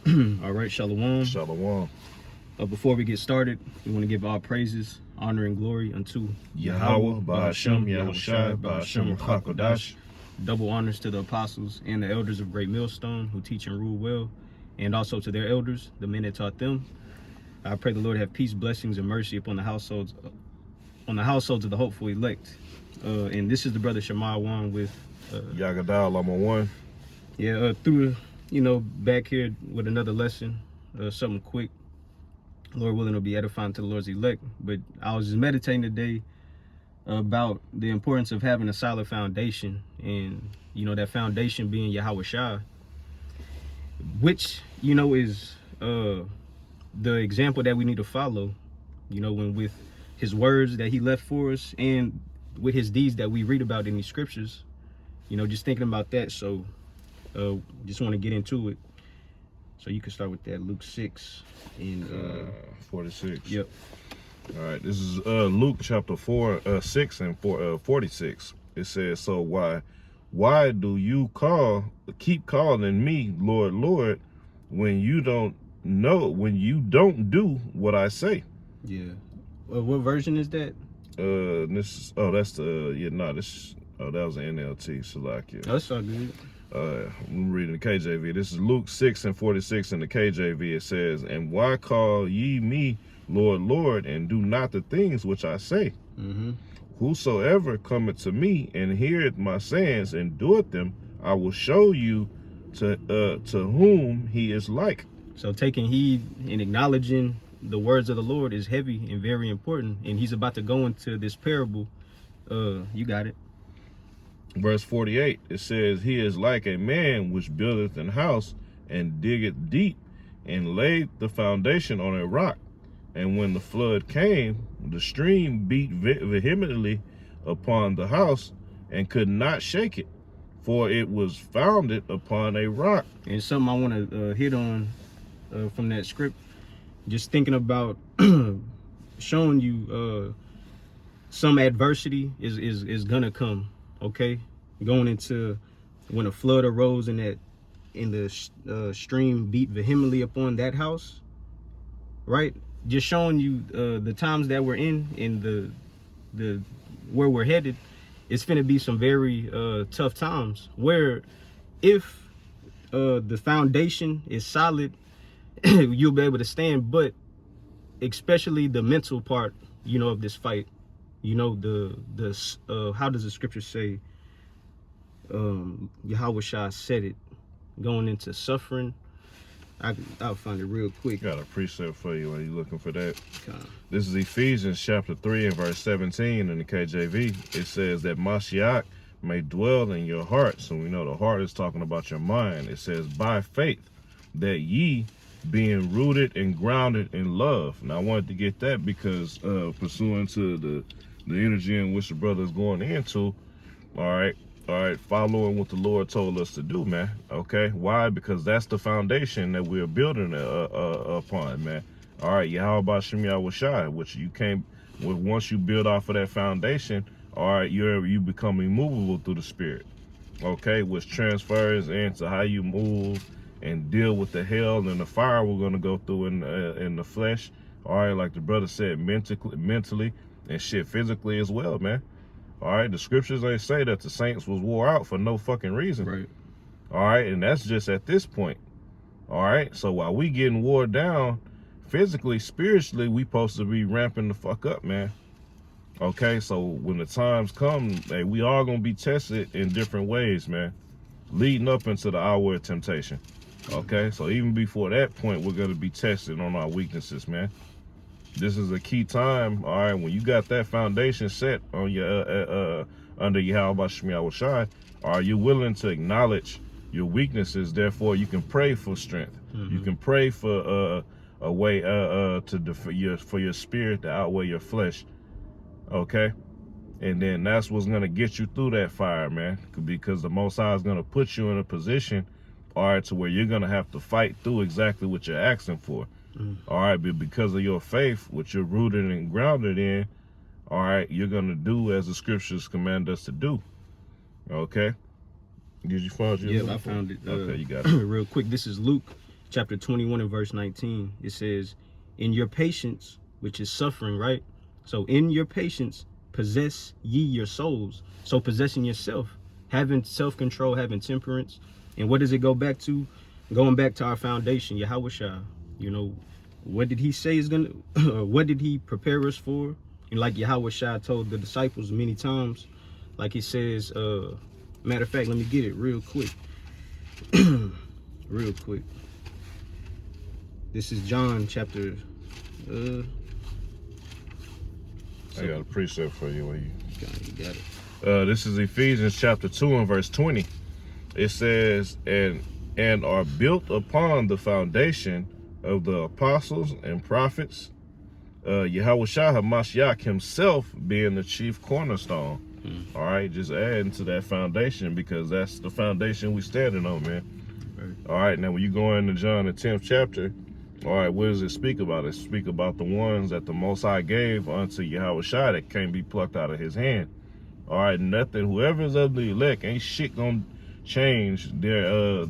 All right, shalom. Shalom. Before we get started, we want to give all praises, honor, and glory unto Yahweh, Ba'ashem, Yahawashi, Ba'ashem, Hakodash. Double honors to the apostles and the elders of Great Millstone who teach and rule well, and also to their elders, the men that taught them. I pray the Lord have peace, blessings, and mercy upon the households of the hopeful elect. And this is the brother Shema Wan with Yagadal, Lama 1. Back here with another lesson, something quick. Lord willing, will be edifying to the Lord's elect. But I was just meditating today about the importance of having a solid foundation, and that foundation being Yahawashi, which is the example that we need to follow. When with his words that he left for us, and with his deeds that we read about in these scriptures. Just thinking about that. So just want to get into it. So you can start with that, Luke 6 and 46. Yep. All right, this is Luke chapter 6 and 46. It says, so why do you keep calling me Lord, Lord, when you don't do what I say? Yeah. What version is that? That was the NLT, Salakia. That's all good. I'm reading the KJV. This is Luke 6 and 46 in the KJV. It says, and why call ye me Lord, Lord, and do not the things which I say? Mm-hmm. Whosoever cometh to me and heareth my sayings and doeth them, I will show you to whom he is like. So taking heed and acknowledging the words of the Lord is heavy and very important. And he's about to go into this parable. You got it. Verse 48, it says, he is like a man which buildeth an house and diggeth deep and laid the foundation on a rock. And when the flood came, the stream beat vehemently upon the house and could not shake it, for it was founded upon a rock. And something I want to hit on from that script, just thinking about showing you some adversity is gonna come. Okay, going into when a flood arose and the stream beat vehemently upon that house, right? Just showing you the times that we're in and the where we're headed. It's finna be some very tough times where if the foundation is solid, you'll be able to stand. But especially the mental part, of this fight. How does the scripture say? Yahawashi said it, going into suffering. I'll find it real quick. Got a precept for you when you're looking for that. Okay. This is Ephesians chapter 3 and verse 17 in the KJV. It says that Mashiach may dwell in your heart. So we know the heart is talking about your mind. It says, by faith, that ye being rooted and grounded in love. Now I wanted to get that because pursuant to the energy in which the brother is going into, all right, following what the Lord told us to do, man. Okay, why? Because that's the foundation that we're building upon, man. All right, Yahawashi, Yahawashi, which you can't. Once you build off of that foundation, all right, you become immovable through the Spirit. Okay, which transfers into how you move and deal with the hell and the fire we're gonna go through in the flesh. All right, like the brother said, mentally and shit, physically as well, man. All right, the scriptures ain't say that the saints was wore out for no fucking reason. Right. All right, and that's just at this point. All right, so while we getting wore down physically, spiritually, we supposed to be ramping the fuck up, man. Okay, so when the times come, hey, we all gonna be tested in different ways, man, leading up into the hour of temptation. Okay, so even before that point, we're gonna be tested on our weaknesses, man. This is a key time, all right, when you got that foundation set on your under Yahawashi Yahawashi, are you willing to acknowledge your weaknesses? Therefore, you can pray for strength. Mm-hmm. You can pray for a way for your spirit to outweigh your flesh. Okay, and then that's what's gonna get you through that fire, man. Because the Most High is gonna put you in a position, all right, to where you're gonna have to fight through exactly what you're asking for. All right, but because of your faith, which you're rooted and grounded in, all right, you're going to do as the scriptures command us to do. Okay? Did you find it? Yeah, I found it. Okay, you got it. Real quick, this is Luke chapter 21 and verse 19, it says, in your patience, which is suffering, right? So in your patience, possess ye your souls. So possessing yourself, having self-control, having temperance. And what does it go back to? Going back to our foundation, Yahawashi. You know, what did he say is gonna, what did he prepare us for? And like Yahawashi told the disciples many times, like he says, matter of fact, let me get it real quick. Real quick. This is John chapter, I got a precept for you. you got it. This is Ephesians chapter 2 and verse 20. It says, and are built upon the foundation of the apostles and prophets, Yahawashi HaMashiach himself being the chief cornerstone. All right, just adding to that foundation, because that's the foundation we standing on, man. Right. All right, now when you go into John the 10th chapter, all right, what does it speak about? It speak about the ones that the Most High gave unto Yahawashi that can't be plucked out of his hand. All right, nothing, whoever is of the elect, ain't shit gonna change their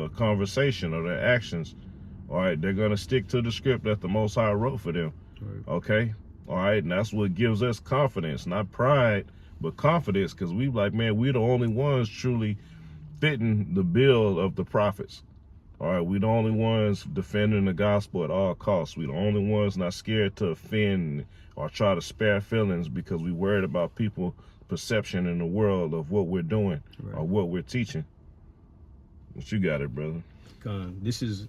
conversation or their actions. All right, they're gonna stick to the script that the Most High wrote for them. Right. Okay, all right, and that's what gives us confidence, not pride, but confidence, because we like, man, we're the only ones truly fitting the bill of the prophets. All right, we the only ones defending the gospel at all costs. We the only ones not scared to offend or try to spare feelings because we worried about people perception in the world of what we're doing, right, or what we're teaching. What you got it, brother? This is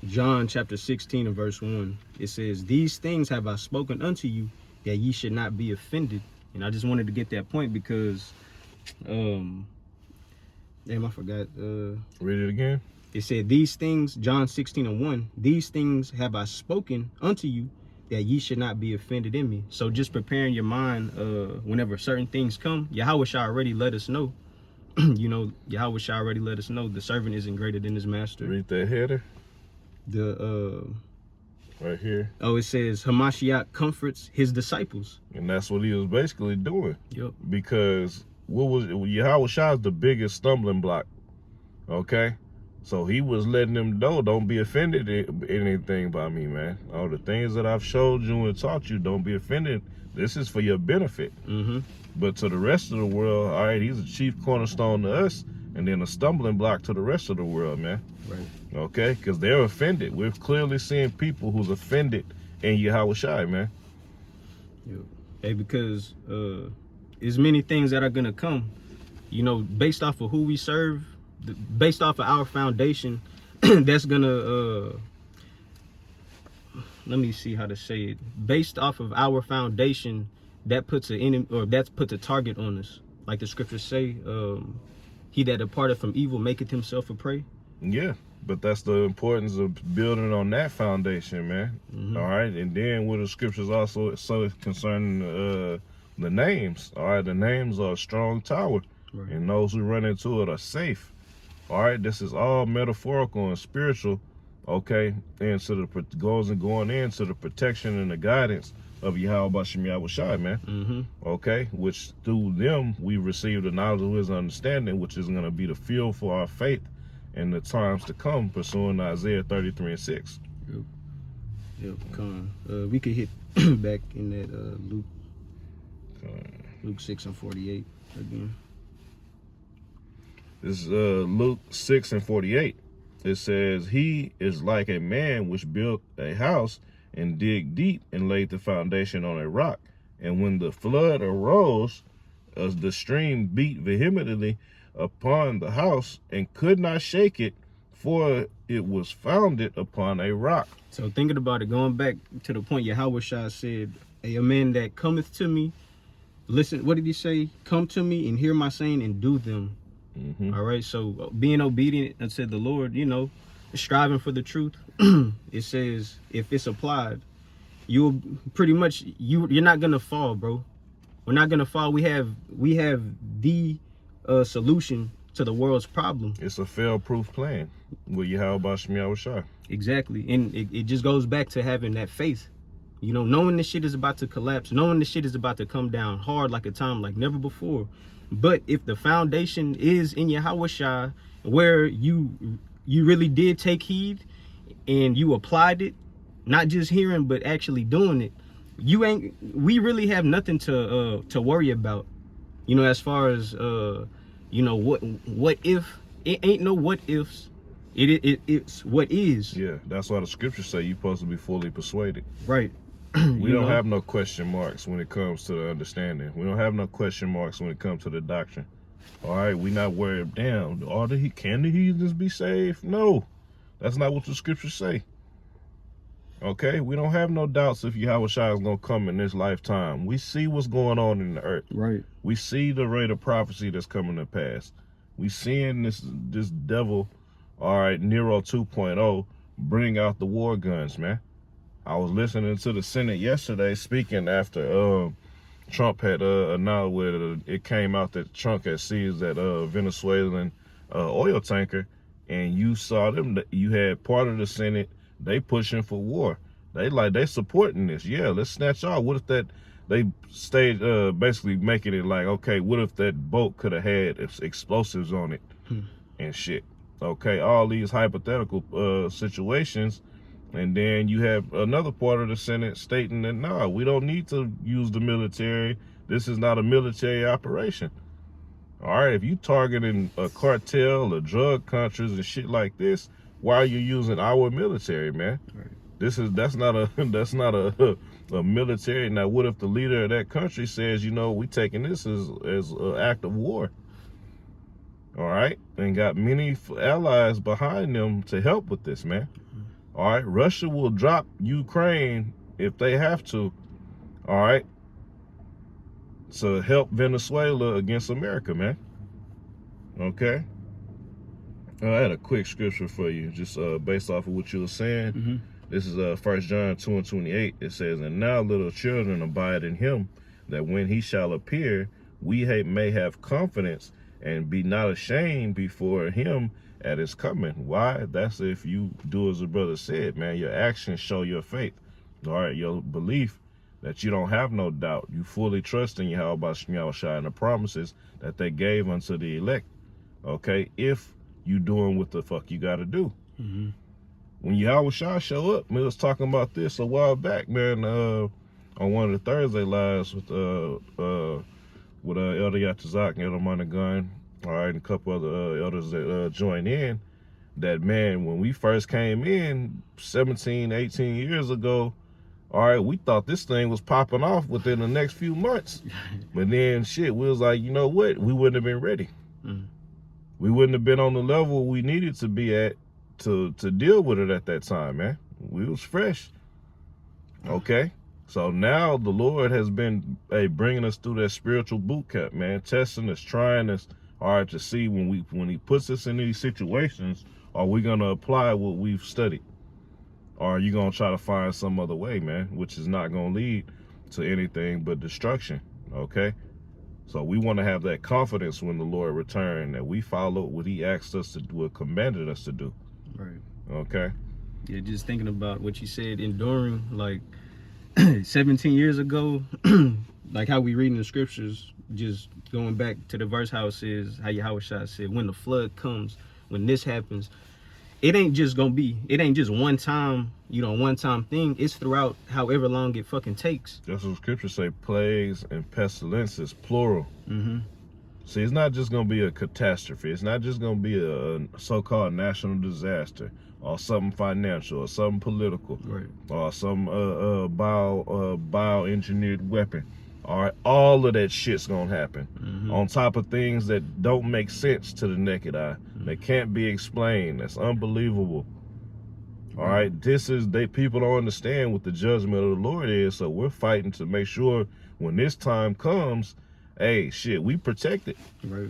John chapter 16 and verse 1. It says, these things have I spoken unto you, that ye should not be offended. And I just wanted to get that point because, damn, I forgot. Read it again. It said, these things, John 16 and 1, these things have I spoken unto you, that ye should not be offended in me. So just preparing your mind whenever certain things come, Yahawashi already let us know. You know, Yahawashi already let us know the servant isn't greater than his master. Read that header. Right here. Oh, it says, Hamashiach comforts his disciples. And that's what he was basically doing. Yep. Because what was Yahawashi is the biggest stumbling block. Okay? So he was letting them know, don't be offended in anything by me, man. All the things that I've showed you and taught you, don't be offended. This is for your benefit. Mm-hmm. But to the rest of the world, all right, he's a chief cornerstone to us, and then a stumbling block to the rest of the world, man. Right. Okay? Because they're offended. We're clearly seeing people who's offended in Yahawashi, man. Yep. Hey, because there's many things that are going to come, you know, based off of who we serve, based off of our foundation. That's gonna let me see how to say it. Based off of our foundation, that puts an enemy, or that puts a target on us, like the scriptures say, he that departed from evil maketh himself a prey. Yeah, but that's the importance of building on that foundation, man. Mm-hmm. All right, and then what the scriptures also so concerning the names. All right, the names are a strong tower, right, and those who run into it are safe. All right, this is all metaphorical and spiritual, okay, and so the goes and going into the protection and the guidance of Yahawashi, man. Mm-hmm. Okay, which through them we receive the knowledge of his understanding, which is going to be the fuel for our faith in the times to come, pursuing Isaiah 33 and 6. Yep, we could hit back in that Luke 6 and 48 again. This is Luke 6 and 48. It says, he is like a man which built a house and dig deep and laid the foundation on a rock. And when the flood arose, as the stream beat vehemently upon the house and could not shake it, for it was founded upon a rock. So thinking about it, going back to the point Yahawashi said, a man that cometh to me, listen, what did he say? Come to me and hear my saying and do them. Mm-hmm. All right, so being obedient unto the Lord, you know, striving for the truth. It says if it's applied, you'll pretty much you're not gonna fall, bro. We're not gonna fall. We have the solution to the world's problem. It's a fail-proof plan with Yahawashi. Exactly, and it just goes back to having that faith. You know, knowing this shit is about to collapse, knowing this shit is about to come down hard like a time like never before. But if the foundation is in Yahawashi, where you you really did take heed and you applied it, not just hearing but actually doing it, we really have nothing to worry about. You know, as far as you know, what if, it ain't no what ifs. It's what is. Yeah, that's why the scriptures say you're supposed to be fully persuaded. Right. We don't have no question marks when it comes to the understanding. We don't have no question marks when it comes to the doctrine. All right, we not worried. Damn, can the heathens be saved? No, that's not what the scriptures say. Okay, we don't have no doubts if Yahawashi is gonna come in this lifetime. We see what's going on in the earth. Right. We see the rate of prophecy that's coming to pass. We seeing this devil, all right, Nero 2.0, bring out the war guns, man. I was listening to the Senate yesterday speaking after Trump had announced where it came out that Trump had seized that Venezuelan oil tanker, and you saw them. You had part of the Senate, they pushing for war. They supporting this. Yeah, let's snatch off. What if that they stayed basically making it like, okay, what if that boat could have had explosives on it and shit? Okay, all these hypothetical situations. And then you have another part of the Senate stating that, no, we don't need to use the military. This is not a military operation. All right, if you targeting a cartel or drug countries and shit like this, why are you using our military, man? Right. That's not a military. Now, what if the leader of that country says, you know, we taking this as an act of war? All right, and got many allies behind them to help with this, man. All right, Russia will drop Ukraine if they have to, all right, to help Venezuela against America, man. Okay. I had a quick scripture for you, just based off of what you were saying. This is 1 John 2:28. It says, and now little children abide in him, that when he shall appear, we may have confidence and be not ashamed before him at his coming. Why? That's if you do as the brother said, man. Your actions show your faith. All right, your belief that you don't have no doubt. You fully trust in Yahawashi and the promises that they gave unto the elect. Okay, if you doing what the fuck you got to do. When Yahawashi show up, man, I was talking about this a while back, man. On one of the Thursday lives with Elder Yatazak and Elder Monagun. All right, and a couple other elders that joined in, that, man, when we first came in 17, 18 years ago, all right, we thought this thing was popping off within the next few months. But then, shit, we was like, you know what? We wouldn't have been ready. We wouldn't have been on the level we needed to be at to deal with it at that time, man. We was fresh. Okay? So now the Lord has been bringing us through that spiritual boot camp, man, testing us, trying us, all right, to see when he puts us in these situations, are we going to apply what we've studied? Or are you going to try to find some other way, man, which is not going to lead to anything but destruction, okay? So we want to have that confidence when the Lord returns, that we follow what he asked us to do, what commanded us to do. Right. Okay? Yeah, just thinking about what you said, enduring, like 17 years ago, like how we read in the scriptures, just going back to the verse how it says, how Yahawashi said, when the flood comes, when this happens, it ain't just one time, one time thing. It's throughout however long it fucking takes. That's what scriptures say, plagues and pestilences, plural. See, it's not just going to be a catastrophe. It's not just going to be a so-called national disaster or something financial or something political, right, or some bioengineered weapon. All right, all of that shit's going to happen on top of things that don't make sense to the naked eye. That can't be explained. That's unbelievable. All right, people don't understand what the judgment of the Lord is, so we're fighting to make sure when this time comes, hey, shit, we protect it. Right.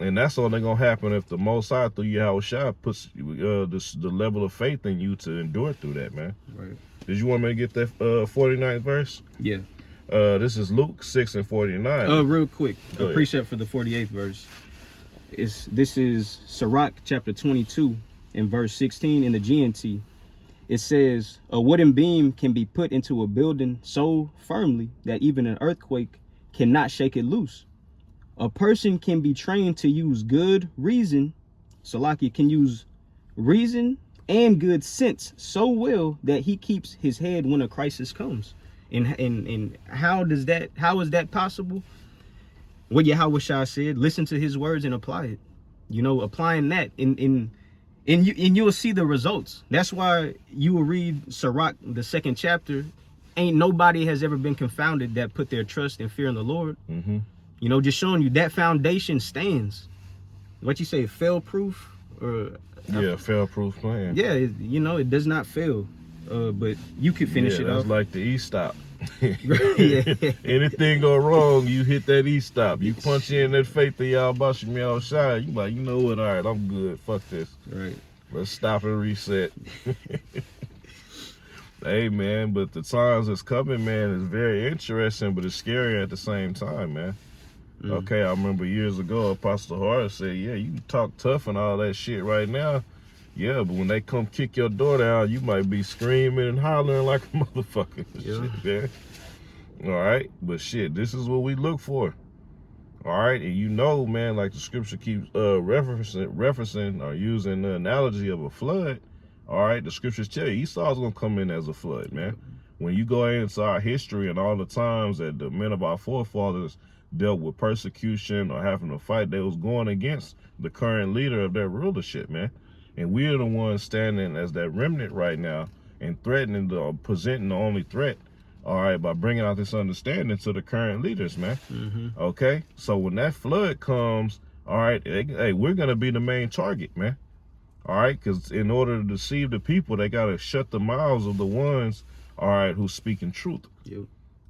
And that's only going to happen if the Most High, through Yahawashi, puts the level of faith in you to endure through that, man. Right. Did you want me to get that 49th verse? Yeah. This is Luke 6:49. Real quick, Go a precept for the 48th verse. This is Sirach chapter 22 and verse 16 in the GNT. It says, a wooden beam can be put into a building so firmly that even an earthquake cannot shake it loose. A person can be trained to use good reason. Salaki can use reason, and good sense so well that he keeps his head when a crisis comes. And how is that possible? What Yahawashi said, listen to his words and apply it. You know, applying that and you'll see the results. That's why you will read Sirach, the 2nd chapter. Ain't nobody has ever been confounded that put their trust and fear in the Lord. Mm-hmm. You know, just showing you that foundation stands. What you say, fail proof? Or Yeah, fail-proof plan. yeah, you know, it does not fail. But you could finish it that's off. like the E-stop. Yeah. Anything go wrong, you hit that E-stop. You punch in that faith of Yahawashi, you like, you know what, all right, I'm good. Fuck this. Right. Let's stop and reset. Hey, man, but the times that's coming, man, is very interesting, but it's scary at the same time, man. Okay, I remember years ago, Apostle Hart said, yeah, you talk tough and all that shit right now. Yeah, but when they come kick your door down, you might be screaming and hollering like a motherfucker. Yeah. Shit, man. All right, but shit, this is what we look for. All right, and you know, man, like the scripture keeps referencing or using the analogy of a flood. All right, the scriptures tell you Esau's gonna come in as a flood, man. When you go into our history and all the times that the men of our forefathers dealt with persecution or having to fight, they was going against the current leader of their rulership, man. And we're the ones standing as that remnant right now and threatening presenting the only threat, all right, by bringing out this understanding to the current leaders, man. Okay, so when that flood comes, all right, hey, we're gonna be the main target, man. All right, because in order to deceive the people, they gotta shut the mouths of the ones, all right, who's speaking truth. Yep.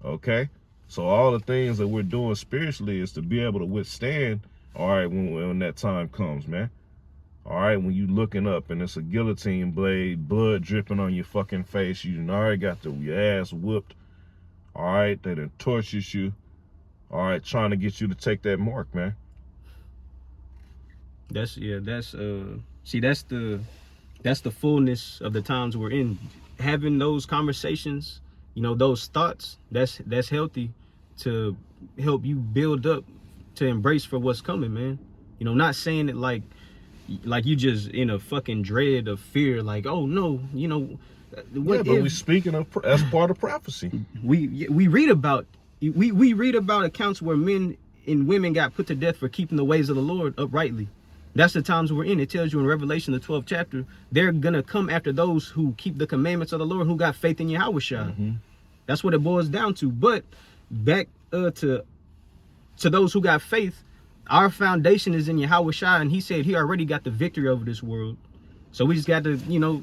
Okay, so all the things that we're doing spiritually is to be able to withstand, all right, when that time comes, man. All right, when you looking up and it's a guillotine blade, blood dripping on your fucking face, you already got your ass whooped. All right, they done tortured you. All right, trying to get you to take that mark, man. That's the fullness of the times we're in. Having those conversations, you know, those thoughts, that's healthy to help you build up to embrace for what's coming, man. You know, not saying it like you just in a fucking dread of fear, like, oh no, you know, what yeah, but we speaking of that's part of prophecy. We read about accounts where men and women got put to death for keeping the ways of the Lord uprightly. That's the times we're in. It tells you in Revelation, the 12th chapter, they're gonna come after those who keep the commandments of the Lord, who got faith in Yahawashi. That's what it boils down to. But back to those who got faith, our foundation is in Yahawashi, and he said he already got the victory over this world. So we just got to, you know,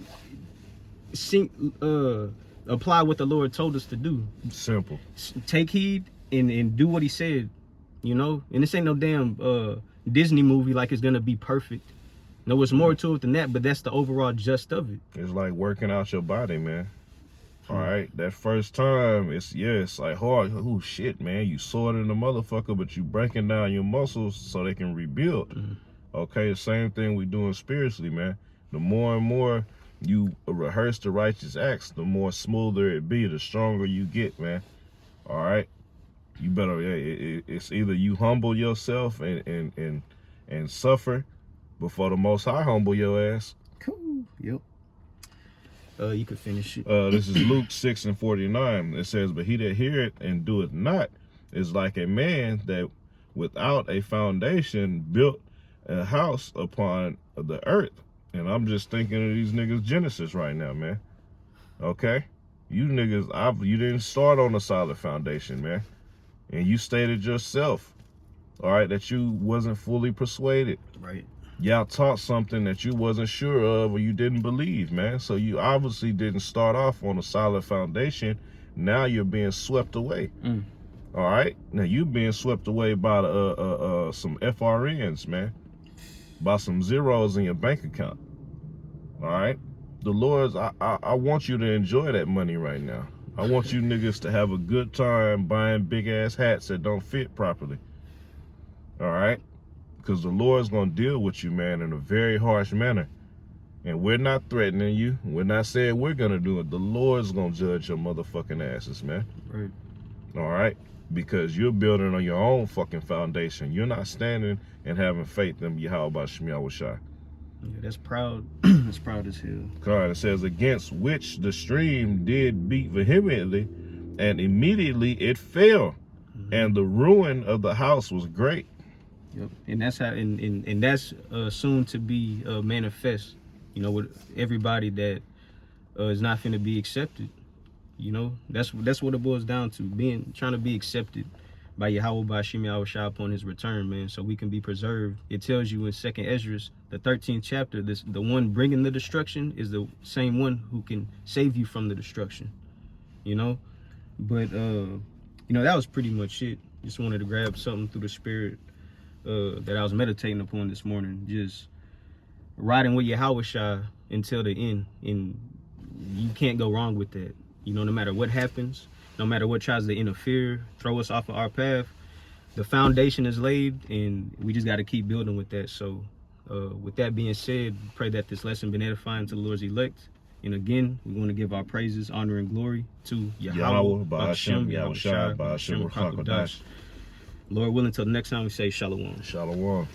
apply what the Lord told us to do. Simple. Take heed and do what he said, you know. And this ain't no damn Disney movie like it's gonna be perfect. No, it's more to it than that, but that's the overall gist of it. It's like working out your body, man. All right, that first time, it's like hard. Oh shit, man, you sore than a motherfucker, but you breaking down your muscles so they can rebuild. Okay, the same thing we doing spiritually, man. The more and more you rehearse the righteous acts, the more smoother it be, the stronger you get, man. All right, you better. It's either you humble yourself and suffer before the Most High humble your ass. Cool. Yep. You could finish it. This is Luke 6:49. It says, "But he that heareth and doeth not is like a man that without a foundation built a house upon the earth." And I'm just thinking of these niggas Genesis right now, man. Okay? You niggas, you didn't start on a solid foundation, man. And you stated yourself, all right, that you wasn't fully persuaded. Right. Y'all taught something that you wasn't sure of or you didn't believe, man. So you obviously didn't start off on a solid foundation. Now you're being swept away. All right? Now you being swept away by some FRNs, man. By some zeros in your bank account. All right? The Lord's, I want you to enjoy that money right now. I want you niggas to have a good time buying big ass hats that don't fit properly. All right? Because the Lord's going to deal with you, man, in a very harsh manner. And we're not threatening you. We're not saying we're going to do it. The Lord's going to judge your motherfucking asses, man. Right. All right? Because you're building on your own fucking foundation. You're not standing and having faith in Yahawashi. Yeah, that's proud. That's proud as hell. God, it says, against which the stream did beat vehemently, and immediately it fell, and the ruin of the house was great. Yep. And that's how, and that's soon to be manifest. You know, with everybody that is not finna be accepted. You know, that's what it boils down to, trying to be accepted by Yahawashi upon his return, man, so we can be preserved. It tells you in 2nd Esdras, the 13th chapter, the one bringing the destruction is the same one who can save you from the destruction, you know. But you know, that was pretty much it. Just wanted to grab something through the spirit that I was meditating upon this morning, just riding with Yahawashi until the end, and you can't go wrong with that. You know, no matter what happens, no matter what tries to interfere, throw us off of our path, the foundation is laid, and we just got to keep building with that. So with that being said, pray that this lesson been edifying to the Lord's elect. And again, we want to give our praises, honor, and glory to Yahweh, Ba'ashem, Yahawashi, Ba'ashem, Lord willing, till the next time we say Shalom. Shalom.